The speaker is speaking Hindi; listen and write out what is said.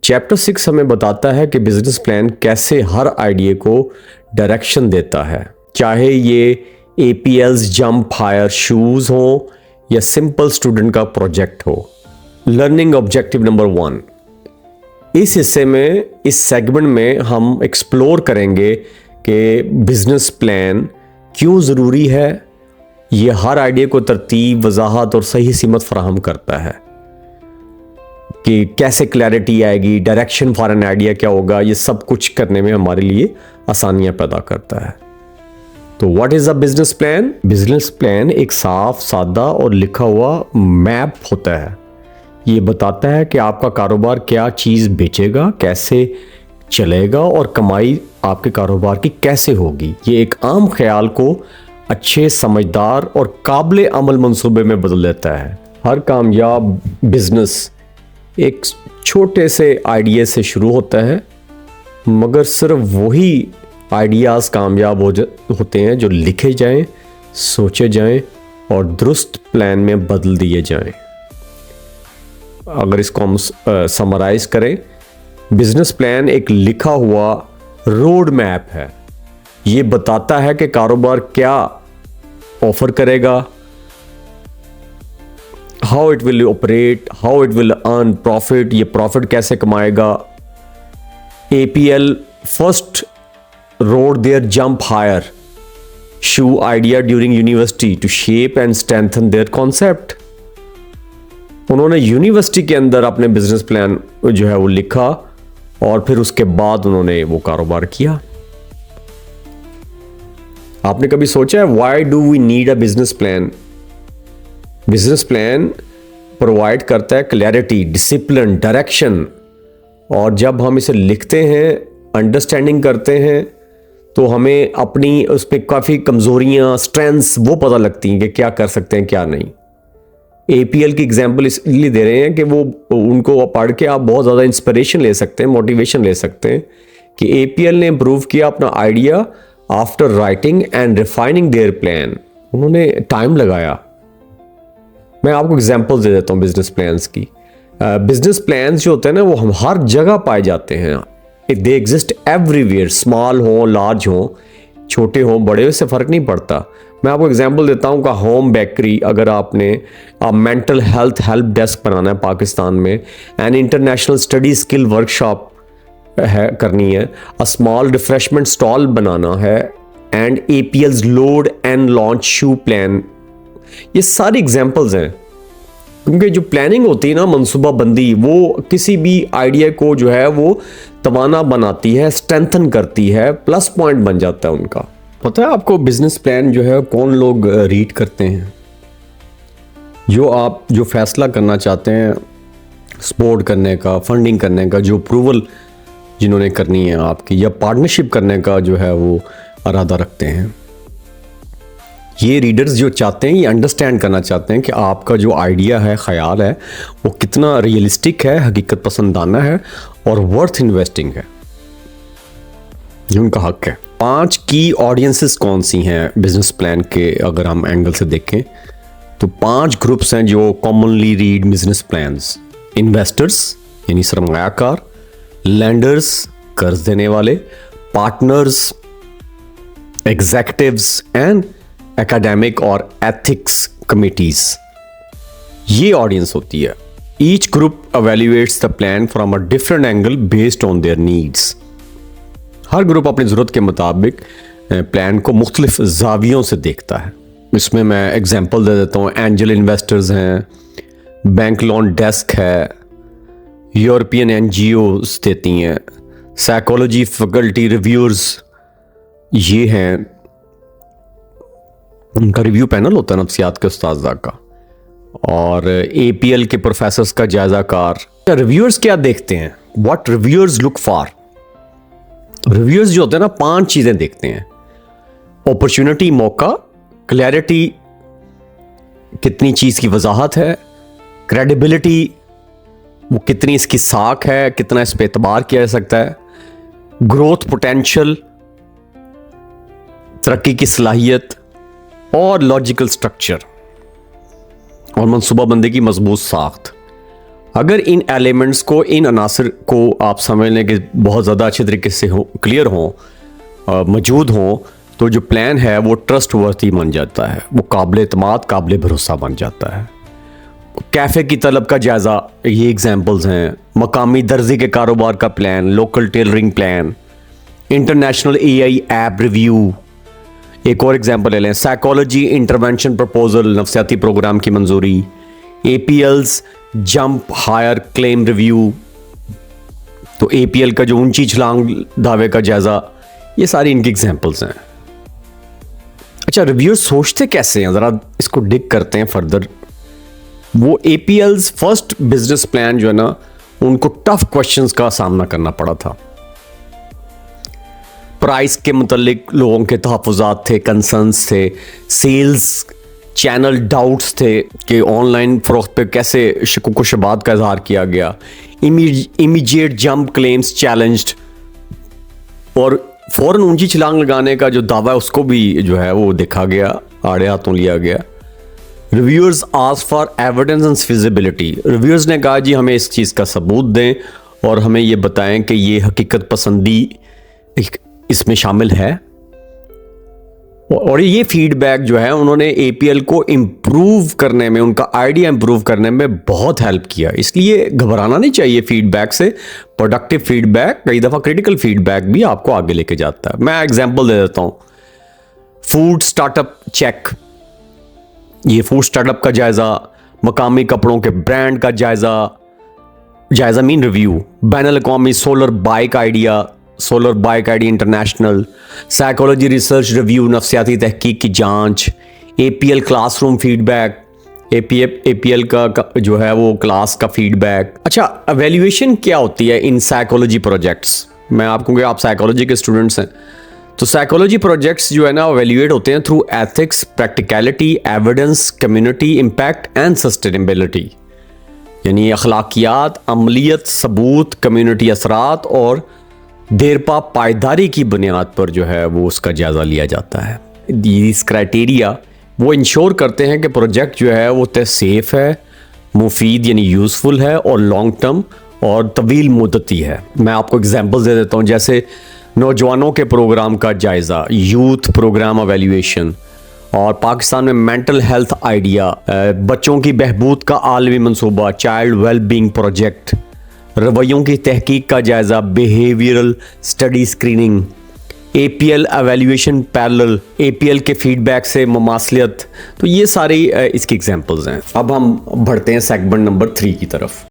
चैप्टर 6 हमें बताता है कि बिजनेस प्लान कैसे हर आइडिया को डायरेक्शन देता है, चाहे ये APL's जंप हायर शूज हो या सिंपल स्टूडेंट का प्रोजेक्ट हो। लर्निंग ऑब्जेक्टिव नंबर 1, इस हिस्से में, इस सेगमेंट में हम एक्सप्लोर करेंगे कि बिजनेस प्लान क्यों ज़रूरी है। ये हर आइडिया को तरतीब, वजाहत और सही सीमत फराहम करता है कि कैसे क्लैरिटी आएगी, डायरेक्शन फॉर एन आइडिया क्या होगा, ये सब कुछ करने में हमारे लिए आसानियां पैदा करता है। तो what is a business plan? Business plan एक साफ, सादा और लिखा हुआ मैप होता है। ये बताता है कि आपका कारोबार क्या चीज़ बेचेगा, कैसे चलेगा और कमाई आपके कारोबार की कैसे होगी। ये एक आम ख्याल को अच्छे, समझदार और काबिल अमल मंसूबे में बदल देता है। हर कामयाब बिजनेस एक छोटे से आइडिया से शुरू होता है, मगर सिर्फ वही आइडियाज़ कामयाब होते हैं जो लिखे जाएं, सोचे जाएं और दुरुस्त प्लान में बदल दिए जाएं। अगर इसको हम समराइज करें, बिजनेस प्लान एक लिखा हुआ रोड मैप है। ये बताता है कि कारोबार क्या ऑफर करेगा, how it will operate, how it will earn profit, ये प्रॉफिट कैसे कमाएगा। APL first road there jump higher shoe idea during university to shape and strengthen their concept. उन्होंने यूनिवर्सिटी के अंदर अपने बिजनेस प्लान जो है वो लिखा और फिर उसके बाद उन्होंने वो कारोबार किया। आपने कभी सोचा है why do we need a business plan? Business plan provide करता है क्लैरिटी, डिसिप्लिन, डायरेक्शन, और जब हम इसे लिखते हैं, अंडरस्टैंडिंग करते हैं, तो हमें अपनी उस पर काफ़ी कमज़ोरियाँ, स्ट्रेंथ्स वो पता लगती हैं कि क्या कर सकते हैं क्या नहीं। APL की एग्जांपल इसलिए दे रहे हैं कि वो उनको पढ़ के आप बहुत ज़्यादा इंस्पिरेशन ले सकते हैं, मोटिवेशन ले सकते हैं कि APL ने इम्प्रूव किया अपना idea after writing and refining their plan. उन्होंने टाइम लगाया। मैं आपको एग्जांपल दे देता हूँ बिजनेस प्लान्स की। बिजनेस प्लान्स जो होते हैं ना, वो हम हर जगह पाए जाते हैं। दे एग्जिस्ट एवरीवेयर, स्मॉल हो, लार्ज हो, छोटे हो, बड़े हो, इससे फ़र्क नहीं पड़ता। मैं आपको एग्जांपल देता हूँ का होम बेकरी, अगर आपने मेंटल हेल्थ हेल्प डेस्क बनाना है पाकिस्तान में, and international study skill workshop है करनी है, अ स्मॉल रिफ्रेशमेंट स्टॉल बनाना है, and APL's load and launch shoe plan, ये सारी एग्जांपल्स हैं। क्योंकि जो प्लानिंग होती है ना, मनसूबा बंदी, वो किसी भी आइडिया को जो है वो तवाना बनाती है, स्ट्रेंथन करती है, प्लस पॉइंट बन जाता है उनका। पता है आपको बिजनेस प्लान जो है कौन लोग रीड करते हैं? जो फैसला करना चाहते हैं सपोर्ट करने का, फंडिंग करने का, जो अप्रूवल जिन्होंने करनी है आपकी, या पार्टनरशिप करने का जो है वो इरादा रखते हैं। ये रीडर्स जो चाहते हैं, ये अंडरस्टैंड करना चाहते हैं कि आपका जो आइडिया है, ख्याल है, वो कितना रियलिस्टिक है, हकीकत पसंदाना है और वर्थ इन्वेस्टिंग है, ये उनका हक है। 5 की ऑडियंसेस कौन सी हैं बिजनेस प्लान के? अगर हम एंगल से देखें तो 5 ग्रुप्स हैं जो commonly read business plans. Investors यानी सरमायाकार, लैंडर्स कर्ज देने वाले, पार्टनर्स, एग्जीक्यूटिव्स एंड एकेडमिक और एथिक्स कमिटीज, ये ऑडियंस होती है। Each group evaluates the plan from a different angle based on their needs. Her group अपनी ज़रूरत के मुताबिक प्लान को मुख्तलिफ जावियों से देखता है। इसमें मैं एग्जांपल दे देता हूँ। एंजल इन्वेस्टर्स हैं, बैंक लोन डेस्क है, यूरोपियन NGOs देती हैं, साइकोलॉजी फैकल्टी रिव्यूअर्स ये हैं, उनका रिव्यू पैनल होता है नफ्सियात के उस्ताद का, और APL के प्रोफेसर्स का जायज़ाकार। रिव्यूअर्स क्या देखते हैं? What reviewers look for? Reviewers जो होते हैं ना, 5 चीज़ें देखते हैं। अपॉर्चुनिटी, मौका, क्लैरिटी, कितनी चीज़ की वजाहत है, क्रेडिबिलिटी, वो कितनी इसकी साख है, कितना इस पर एतबार किया जा सकता है, ग्रोथ पोटेंशियल, तरक्की की सलाहियत, और लॉजिकल स्ट्रक्चर और मनसूबाबंदी की मजबूत साख्त। अगर इन एलिमेंट्स को, इन अनासर को आप समझ लें कि बहुत ज़्यादा अच्छे तरीके से क्लियर हों, मौजूद हों, तो जो प्लान है वो ट्रस्ट वर्थी बन जाता है, वो काबिल एतमाद, काबिल भरोसा बन जाता है। कैफ़े की तलब का जायज़ा, ये एग्जांपल्स हैं। मकामी दर्जी के कारोबार का plan, local tailoring plan, international AI app review. एक और एग्जांपल ले लें, साइकोलॉजी इंटरवेंशन प्रपोजल, नफ्सियाती प्रोग्राम की मंजूरी, APL's jump higher claim review, तो APL का जो ऊंची छलांग दावे का जायज़ा, ये सारी इनकी एग्जांपल्स हैं। अच्छा, रिव्यूअर्स सोचते कैसे हैं, ज़रा इसको डिग करते हैं फर्दर। वो APL's फर्स्ट बिजनेस प्लान जो है ना, उनको टफ क्वेश्चंस का सामना करना पड़ा था। प्राइस के मुतालिक लोगों के तहफ़्फ़ुज़ात थे, कंसर्न्स थे, सेल्स चैनल डाउट्स थे कि ऑनलाइन फ़रोख्त पे कैसे शकुक व शुबात का इजहार किया गया, इमीडिएट जंप क्लेम्स चैलेंज्ड, और फ़ौरन ऊंची छलांग लगाने का जो दावा है उसको भी जो है वो देखा गया, आड़े हाथों लिया गया। Reviewers ask for evidence and feasibility. Reviewers ने कहा जी हमें इस चीज़ का सबूत दें और हमें ये बताएं कि ये हकीकत पसंदी इसमें शामिल है। और ये फीडबैक जो है उन्होंने APL को इम्प्रूव करने में, उनका आइडिया इम्प्रूव करने में बहुत हेल्प किया। इसलिए घबराना नहीं चाहिए फीडबैक से। प्रोडक्टिव फीडबैक, कई दफ़ा क्रिटिकल फीडबैक भी आपको आगे लेके जाता है। मैं एग्जांपल दे देता हूँ, फूड स्टार्टअप चेक, ये फूड स्टार्टअप का जायज़ा, मकामी कपड़ों के ब्रांड का जायज़ा मीन रिव्यू, बैनुल अक़वामी solar bike idea international, psychology research review, नफ्सियाती तहकीक की जांच, APL क्लासरूम फीडबैक, APL का जो है वो क्लास का फीडबैक। अच्छा, एवेल्यूएशन क्या होती है इन साइकोलॉजी प्रोजेक्ट्स? मैं आपको, क्योंकि आप साइकोलॉजी के स्टूडेंट्स हैं, तो साइकोलॉजी प्रोजेक्ट्स जो है ना एवेल्यूएट होते हैं through ethics, practicality, evidence, community impact and sustainability, यानी अखलाकियात, अमलियत, सबूत, कम्युनिटी असरात और देरपा पायदारी की बुनियाद पर जो है वो उसका जायज़ा लिया जाता है। इस क्राइटेरिया वो इंश्योर करते हैं कि प्रोजेक्ट जो है वो सेफ है, मुफीद यानी यूज़फुल है और लॉन्ग टर्म और तवील मुद्दती है। मैं आपको एग्जांपल दे देता हूँ, जैसे नौजवानों के प्रोग्राम का जायज़ा, यूथ प्रोग्राम एवेल्यूएशन, और पाकिस्तान में मेंटल हेल्थ आइडिया, बच्चों की बहबूद का आलमी मनसूबा, चाइल्ड वेलबींग प्रोजेक्ट, रवैयों की तहकीक का जायज़ा, behavioural study screening, APL evaluation parallel, APL के फीडबैक से मुमासलियत। तो ये सारी इसकी एग्जांपल्स हैं। अब हम बढ़ते हैं सेगमेंट नंबर 3 की तरफ।